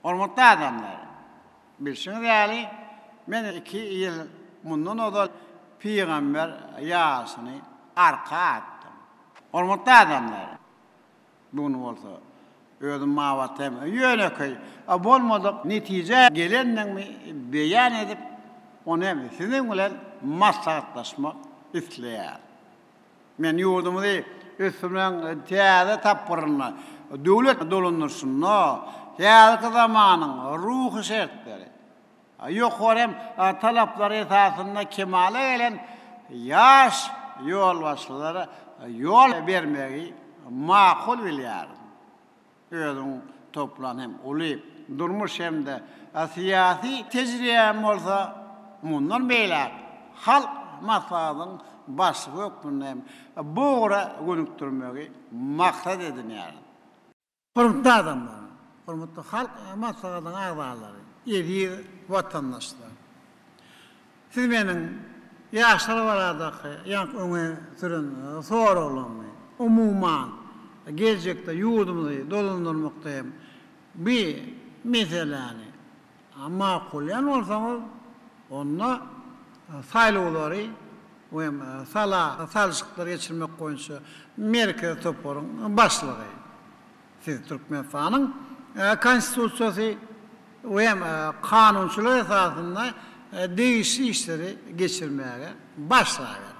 Hormatly adamlar, bilşiňiz ýaly, men 2 ýyl mundan ozal Peýgamber ýaşyny arka attym. Hormatly adamlar, bunu bolsa özüm mawatym ýöneköy, bolmadyk netije gelenden beýan edip, onu hem sizin bilen maslahatlaşmak isleýär. Men ýurdumyzy üstünden täze tapyryna, döwlet dolanyrsyna, täze zamanyň ruhy şertleri. Ýokarym talaplary esasynda kemale gelen ýaş ýolbaşçylary ýol bermegi makul bilýär. Özüň toplan hem uly durmuş hemde siyasi tejribem bolsa mundan beýle halk maslahatyň başlygy ökmünde hem boğra gönükdirmegi maksat edinýär. Hormatly adamlar, hormatly halk maslahatyň agzalary, ýedi watandaşlar. Siz meniň ýaşlar baradaky ýa öňe sürün soraglarmy umumyň gelecekde ýurdumyzy dolandyrmakda bir meseleni makul ýan bolsaňyz onda saýlawlary we salşyklar geçirmek goýunça merkez toparyň başlygy. Siz Türkmenistanyň konstitusiýasy we kanunçylyk esasynda değişik işleri geçirmeye başlar.